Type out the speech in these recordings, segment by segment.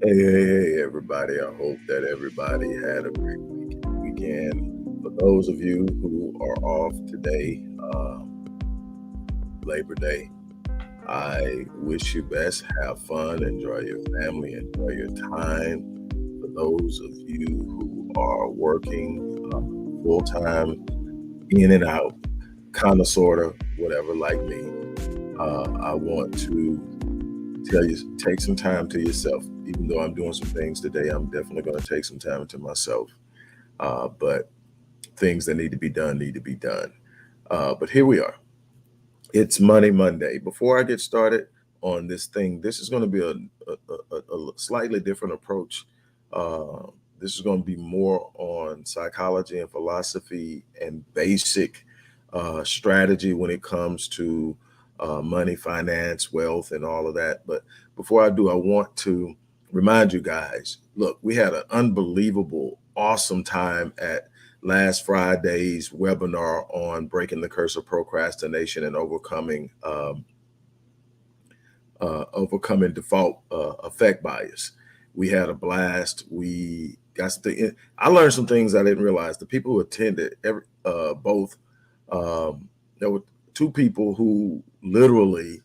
Hey, everybody. I hope that everybody had a great weekend. For those of you who are off today, Labor Day, I wish you best. Have fun, enjoy your family, enjoy your time. For those of you who are working full time, in and out, kind of, sort of, whatever, like me, I want to tell you, take some time to yourself. Even though I'm doing some things today, I'm definitely going to take some time to myself. But things that need to be done need to be done. But here we are. It's Money Monday. Before I get started on this thing, this is going to be a slightly different approach. Uh, this is going to be more on psychology and philosophy and basic strategy when it comes to money, finance, wealth, and all of that. But before I do, I want to remind you guys, look, we had an unbelievable, awesome time at last Friday's webinar on breaking the curse of procrastination and overcoming default effect bias. We had a blast. We got I learned some things I didn't realize. The people who attended, both, there were two people who literally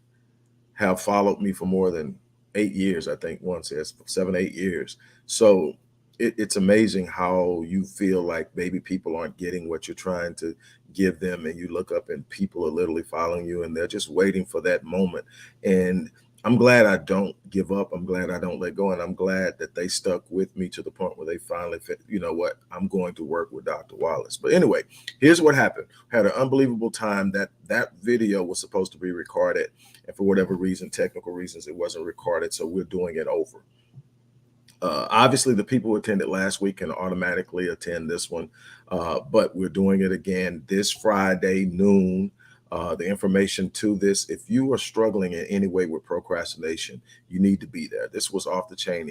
have followed me for more than 8 years. I think one says 7, 8 years. So it's amazing how you feel like maybe people aren't getting what you're trying to give them, and you look up and people are literally following you, and they're just waiting for that moment. And I'm glad I don't give up. I'm glad I don't let go, and I'm glad that they stuck with me to the point where they finally fit. You know what? I'm going to work with Dr. Wallace. But anyway, here's what happened. Had an unbelievable time. That video was supposed to be recorded, and for whatever reason, technical reasons, it wasn't recorded. So we're doing it over. Obviously, the people who attended last week can automatically attend this one, but we're doing it again this Friday, noon. The information to this, if you are struggling in any way with procrastination, you need to be there. This was off the chain.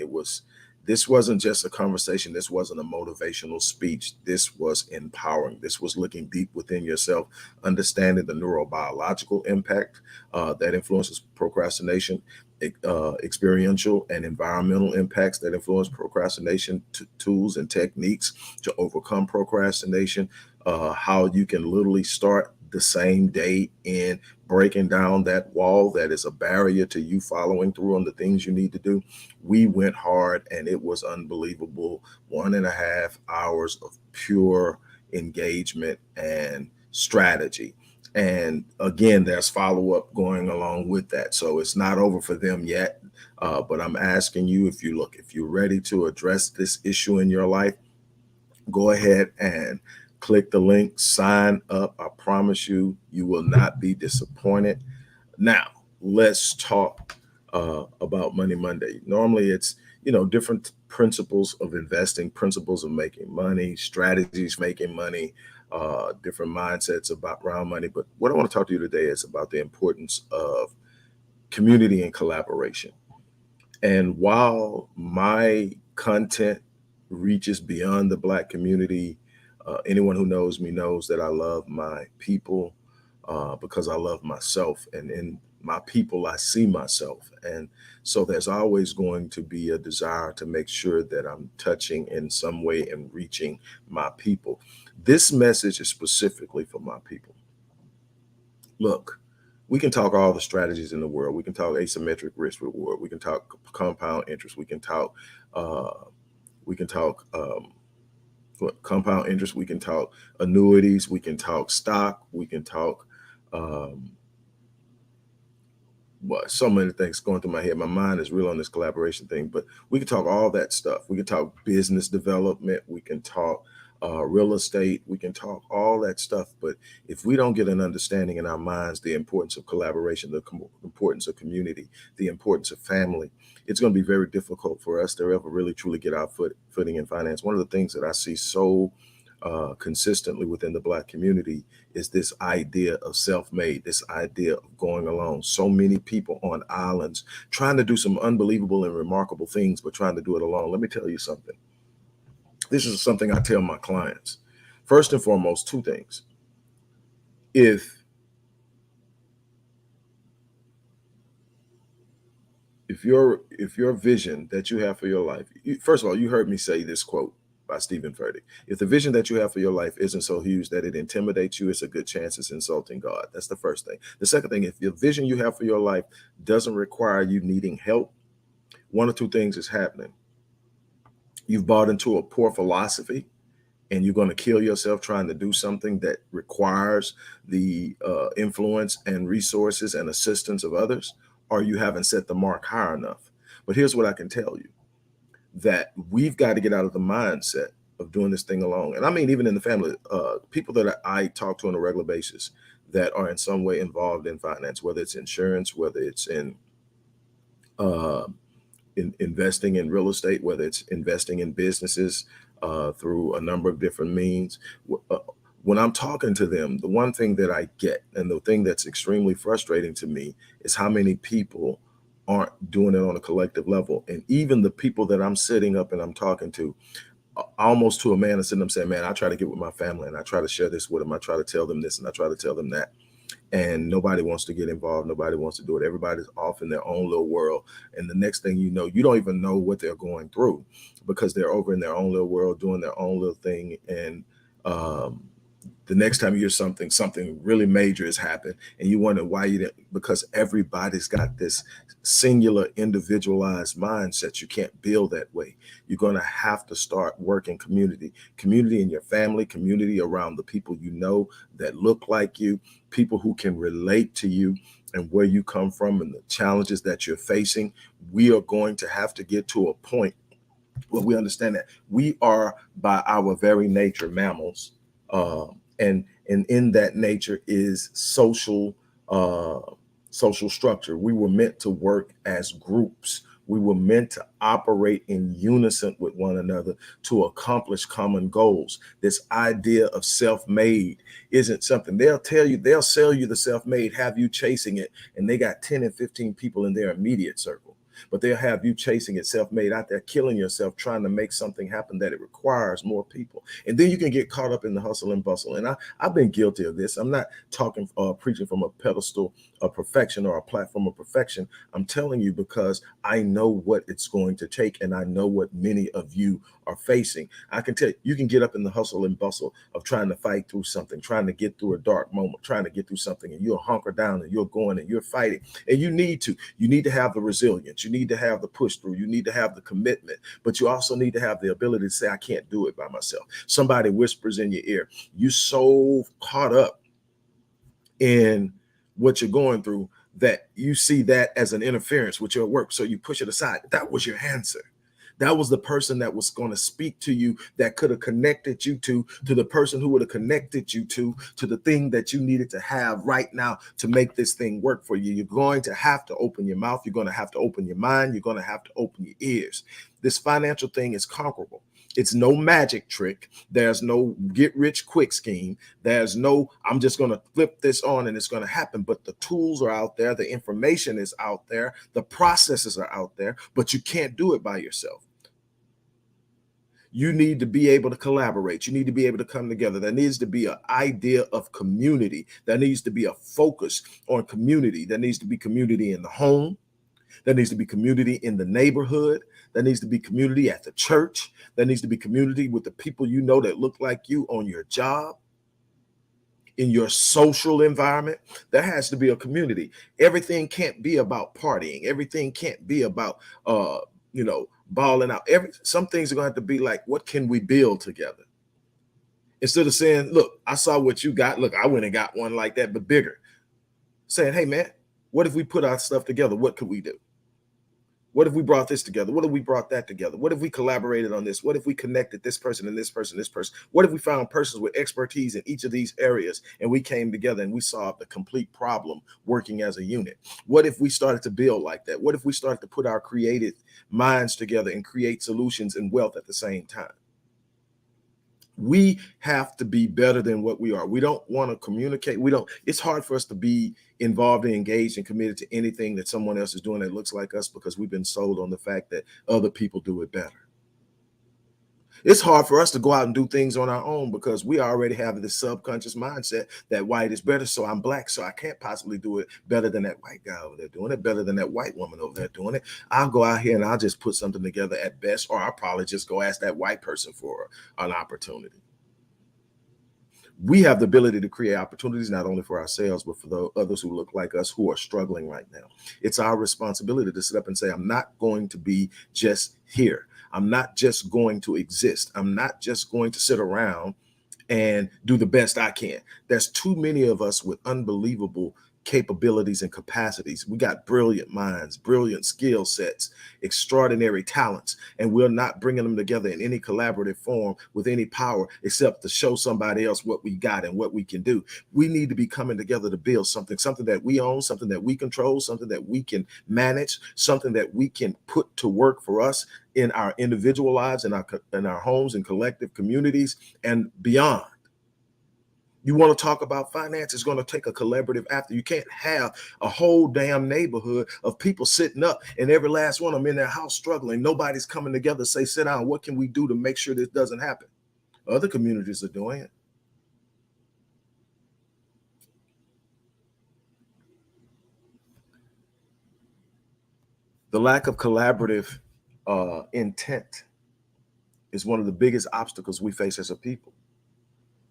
This wasn't just a conversation. This wasn't a motivational speech. This was empowering. This was looking deep within yourself, understanding the neurobiological impact that influences procrastination, experiential and environmental impacts that influence procrastination, tools and techniques to overcome procrastination, how you can literally start the same day in breaking down that wall that is a barrier to you following through on the things you need to do. We went hard and it was unbelievable. 1.5 hours of pure engagement and strategy. And again, there's follow up going along with that. So it's not over for them yet. But I'm asking you, if you're ready to address this issue in your life, go ahead and click the link, sign up. I promise you, you will not be disappointed. Now, let's talk about Money Monday. Normally, it's different principles of investing, principles of making money, strategies making money, different mindsets about around money. But what I want to talk to you today is about the importance of community and collaboration. And while my content reaches beyond the Black community, anyone who knows me knows that I love my people because I love myself. And in my people, I see myself. And so there's always going to be a desire to make sure that I'm touching in some way and reaching my people. This message is specifically for my people. Look, we can talk all the strategies in the world. We can talk asymmetric risk reward. We can talk compound interest. Uh, we can talk compound interest. We can talk annuities. We can talk stock. We can talk um, so many things going through my head. My mind is real on this collaboration thing, but we can talk all that stuff. We can talk business development. We can talk real estate. We can talk all that stuff. But if we don't get an understanding in our minds, the importance of collaboration, the importance of community, the importance of family, it's going to be very difficult for us to ever really truly get our footing in finance. One of the things that I see so consistently within the Black community is this idea of self-made, this idea of going alone. So many people on islands trying to do some unbelievable and remarkable things, but trying to do it alone. Let me tell you something. This is something I tell my clients. First and foremost, two things. If if your vision that you have for your life, first of all, you heard me say this quote by Stephen Furtick. If the vision that you have for your life isn't so huge that it intimidates you, it's a good chance it's insulting God. That's the first thing. The second thing, if the vision you have for your life doesn't require you needing help, one or two things is happening. You've bought into a poor philosophy, and you're going to kill yourself trying to do something that requires the influence and resources and assistance of others, or you haven't set the mark high enough. But here's what I can tell you, that we've got to get out of the mindset of doing this thing alone. And I mean, even in the family, people that I talk to on a regular basis that are in some way involved in finance, whether it's insurance, whether it's uh, in investing in real estate, whether it's investing in businesses through a number of different means. When I'm talking to them, the one thing that I get, and the thing that's extremely frustrating to me, is how many people aren't doing it on a collective level. And even the people that I'm sitting up and I'm talking to, almost to a man, and sitting up saying, man, I try to get with my family and I try to share this with them. I try to tell them this and I try to tell them that. And nobody wants to get involved. Nobody wants to do it. Everybody's off in their own little world. And the next thing you know, you don't even know what they're going through, because they're over in their own little world doing their own little thing. And the next time you hear something really major has happened, and you wonder why you didn't, because everybody's got this singular individualized mindset. You can't build that way. You're going to have to start working community in your family, community around the people you know that look like you, people who can relate to you and where you come from and the challenges that you're facing. We are going to have to get to a point where we understand that we are, by our very nature, mammals, and in that nature is uh, social structure. We were meant to work as groups. We were meant to operate in unison with one another to accomplish common goals. This idea of self-made isn't something they'll sell you the self-made, have you chasing it, and they got 10 and 15 people in their immediate circle. But they'll have you chasing it self-made out there, killing yourself, trying to make something happen that it requires more people. And then you can get caught up in the hustle and bustle. And I've been guilty of this. I'm not talking, preaching from a pedestal of perfection or a platform of perfection. I'm telling you because I know what it's going to take, and I know what many of you are facing. I can tell you, you can get up in the hustle and bustle of trying to fight through something, trying to get through a dark moment, trying to get through something, and you'll hunker down and you're going and you're fighting. And you need to have the resilience. You need to have the push through. You need to have the commitment, but you also need to have the ability to say, I can't do it by myself. Somebody whispers in your ear. You so caught up in what you're going through that you see that as an interference with your work. So you push it aside. That was your answer. That was the person that was going to speak to you, that could have connected you to the person who would have connected you to the thing that you needed to have right now to make this thing work for you. You're going to have to open your mouth. You're going to have to open your mind. You're going to have to open your ears. This financial thing is conquerable. It's no magic trick. There's no get rich quick scheme. There's no, I'm just going to flip this on and it's going to happen. But the tools are out there. The information is out there. The processes are out there, but you can't do it by yourself. You need to be able to collaborate. You need to be able to come together. There needs to be an idea of community. There needs to be a focus on community. There needs to be community in the home. There needs to be community in the neighborhood. There needs to be community at the church. There needs to be community with the people you know that look like you on your job, in your social environment. There has to be a community. Everything can't be about partying. Everything can't be about balling out. Some things are going to have to be like, what can we build together? Instead of saying, look, I saw what you got. Look, I went and got one like that, but bigger. Saying, hey man, what if we put our stuff together? What could we do? What if we brought this together? What if we brought that together? What if we collaborated on this? What if we connected this person and this person, this person? What if we found persons with expertise in each of these areas and we came together and we solved the complete problem working as a unit? What if we started to build like that? What if we started to put our creative minds together and create solutions and wealth at the same time? We have to be better than what we are. We don't want to communicate. It's hard for us to be involved and engaged and committed to anything that someone else is doing that looks like us, because we've been sold on the fact that other people do it better. It's hard for us to go out and do things on our own because we already have this subconscious mindset that white is better, so I'm black, so I can't possibly do it better than that white guy over there doing it, better than that white woman over there doing it. I'll go out here and I'll just put something together at best, or I'll probably just go ask that white person for an opportunity. We have the ability to create opportunities not only for ourselves, but for the others who look like us who are struggling right now. It's our responsibility to sit up and say, I'm not going to be just here. I'm not just going to exist. I'm not just going to sit around and do the best I can. There's too many of us with unbelievable capabilities and capacities. We got brilliant minds, brilliant skill sets, extraordinary talents, and we're not bringing them together in any collaborative form with any power except to show somebody else what we got and what we can do. We need to be coming together to build something that we own, something that we control, something that we can manage, something that we can put to work for us in our individual lives, in our homes and collective communities and beyond. You want to talk about finance, it's going to take a collaborative after. You can't have a whole damn neighborhood of people sitting up and every last one of them in their house struggling. Nobody's coming together, say, sit down, what can we do to make sure this doesn't happen? Other communities are doing it. The lack of collaborative intent is one of the biggest obstacles we face as a people.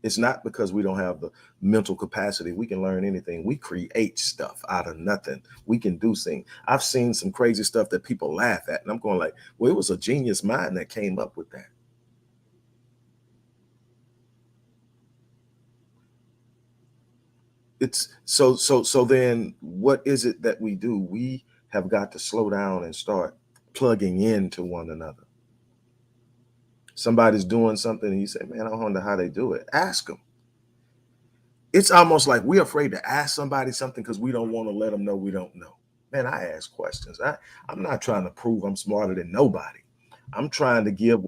It's not because we don't have the mental capacity. We can learn anything. We create stuff out of nothing. We can do things. I've seen some crazy stuff that people laugh at, and I'm going like, well, it was a genius mind that came up with that. It's so then what is it that we do? We have got to slow down and start plugging into one another. Somebody's doing something and you say, man, I wonder how they do it. Ask them. It's almost like we're afraid to ask somebody something because we don't want to let them know we don't know. Man, I ask questions. I'm not trying to prove I'm smarter than nobody. I'm trying to give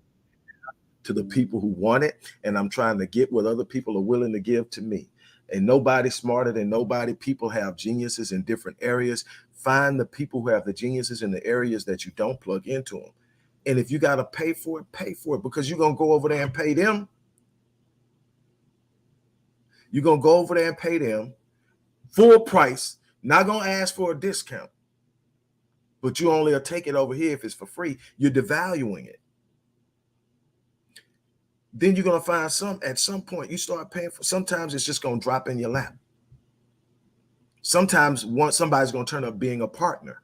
to the people who want it, and I'm trying to get what other people are willing to give to me. And nobody smarter than nobody. People have geniuses in different areas. Find the people who have the geniuses in the areas that you don't plug into them. And if you got to pay for it because you're going to go over there and pay them. You're going to go over there and pay them full price, not going to ask for a discount, but you only will take it over here if it's for free. You're devaluing it. Then you're going to find at some point you start paying for, sometimes it's just going to drop in your lap. Sometimes somebody's going to turn up being a partner,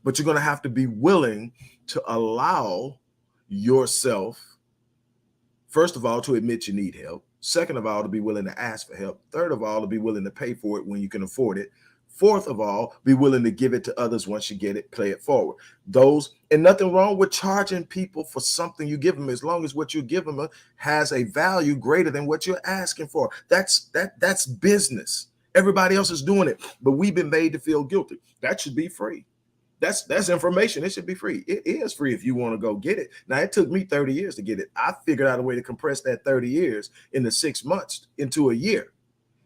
but you're going to have to be willing to allow yourself, first of all, to admit you need help. Second of all, to be willing to ask for help. Third of all, to be willing to pay for it when you can afford it. Fourth of all, be willing to give it to others once you get it, play it forward. And nothing wrong with charging people for something you give them, as long as what you give them has a value greater than what you're asking for. That's business. Everybody else is doing it, but we've been made to feel guilty. That should be free. That's information. It should be free. It is free if you want to go get it. Now, it took me 30 years to get it. I figured out a way to compress that 30 years into 6 months, into a year.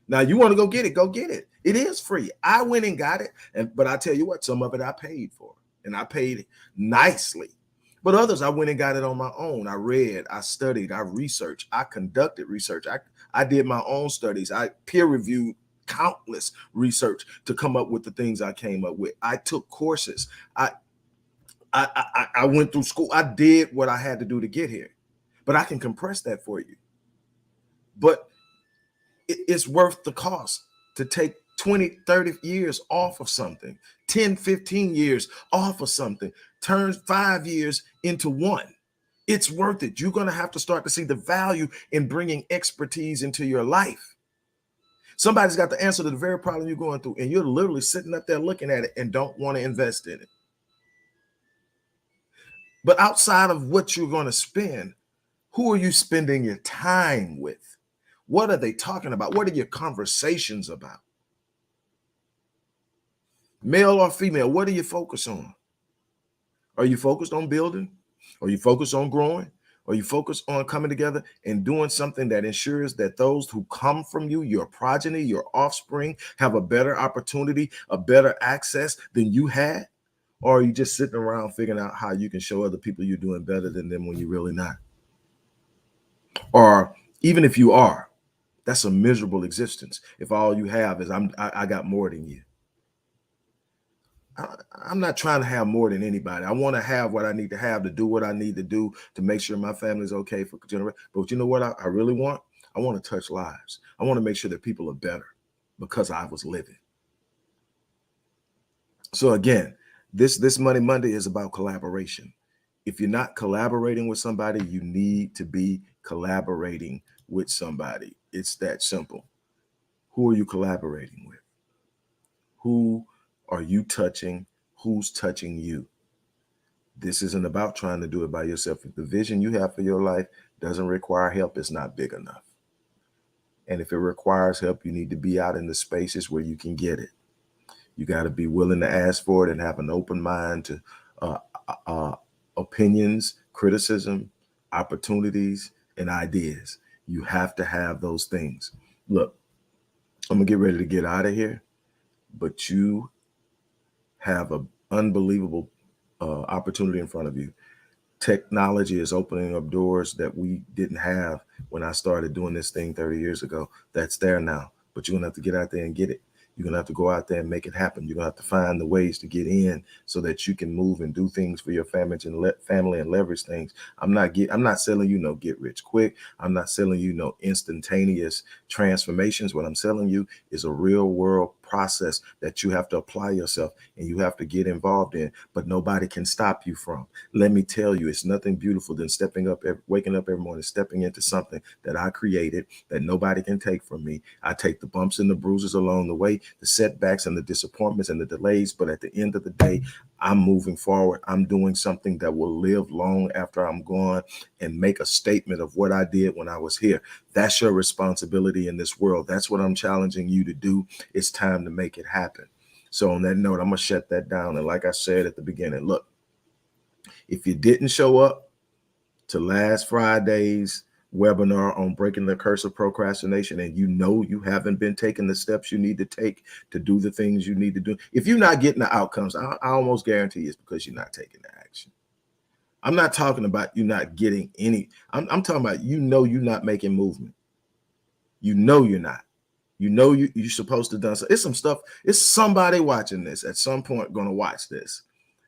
Now, you want to go get it, go get it. It is free. I went and got it. But I tell you what, some of it I paid for, and I paid nicely. But others, I went and got it on my own. I read, I studied, I researched, I conducted research. I did my own studies. I peer reviewed countless research to come up with the things I came up with. I took courses. I went through school. I did what I had to do to get here. But I can compress that for you. But it's worth the cost to take 20, 30 years off of something, 10, 15 years off of something, turn 5 years into one. It's worth it. You're going to have to start to see the value in bringing expertise into your life. Somebody's got the answer to the very problem you're going through, and you're literally sitting up there looking at it and don't want to invest in it. But outside of what you're going to spend, who are you spending your time with? What are they talking about? What are your conversations about? Male or female, what do you focus on? Are you focused on building? Are you focused on growing? Are you focused on coming together and doing something that ensures that those who come from you, your progeny, your offspring, have a better opportunity, a better access than you had? Or are you just sitting around figuring out how you can show other people you're doing better than them when you're really not? Or even if you are, that's a miserable existence. If all you have is I got more than you. I'm not trying to have more than anybody. I want to have what I need to have to do what I need to do to make sure my family's okay for generation. But you know what I really want? I want to touch lives. I want to make sure that people are better because I was living. So again, this Money Monday is about collaboration. If you're not collaborating with somebody, you need to be collaborating with somebody. It's that simple. Who are you collaborating with? Who are you touching? Who's touching you? This isn't about trying to do it by yourself. If the vision you have for your life doesn't require help, it's not big enough. And if it requires help, you need to be out in the spaces where you can get it. You got to be willing to ask for it and have an open mind to uh, uh, opinions, criticism, opportunities, and ideas. You have to have those things. Look, I'm going to get ready to get out of here, but you have an unbelievable opportunity in front of you. Technology is opening up doors that we didn't have when I started doing this thing 30 years ago. That's there now, but you're gonna have to get out there and get it. You're gonna have to go out there and make it happen. You're gonna have to find the ways to get in so that you can move and do things for your family and leverage things. I'm not selling you no get rich quick. I'm not selling you no instantaneous transformations. What I'm selling you is a real world process that you have to apply yourself and you have to get involved in, but nobody can stop you from. Let me tell you, it's nothing beautiful than waking up every morning, stepping into something that I created that nobody can take from me. I take the bumps and the bruises along the way, the setbacks and the disappointments and the delays. But at the end of the day, I'm moving forward. I'm doing something that will live long after I'm gone and make a statement of what I did when I was here. That's your responsibility in this world. That's what I'm challenging you to do. It's time to make it happen. So on that note, I'm going to shut that down. And like I said at the beginning, look, if you didn't show up to last Friday's webinar on breaking the curse of procrastination, and you know you haven't been taking the steps you need to take to do the things you need to do, if you're not getting the outcomes, I almost guarantee it's because you're not taking the action. I'm not talking about you not getting any. I'm talking about you're not making movement. You know you're not. You know you're supposed to done so. It's some stuff. It's somebody watching this at some point going to watch this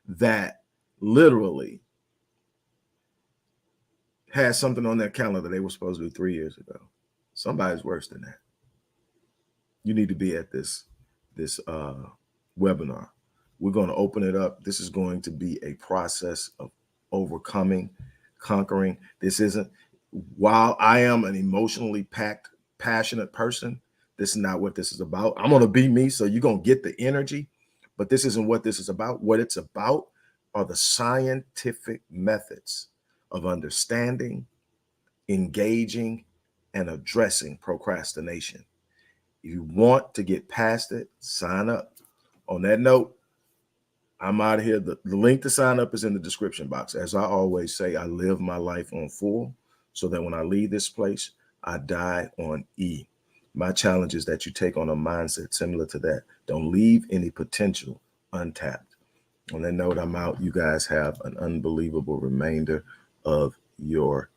that literally had something on their calendar they were supposed to do 3 years ago. Somebody's worse than that. You need to be at this webinar. We're going to open it up. This is going to be a process of overcoming, conquering. This isn't, while I am an emotionally packed, passionate person, this is not what this is about. I'm going to be me, so you're going to get the energy, but this isn't what this is about. What it's about are the scientific methods of understanding, engaging, and addressing procrastination. If you want to get past it, sign up. On that note, I'm out of here. The link to sign up is in the description box. As I always say, I live my life on full so that when I leave this place, I die on E. My challenge is that you take on a mindset similar to that. Don't leave any potential untapped. On that note, I'm out. You guys have an unbelievable remainder of your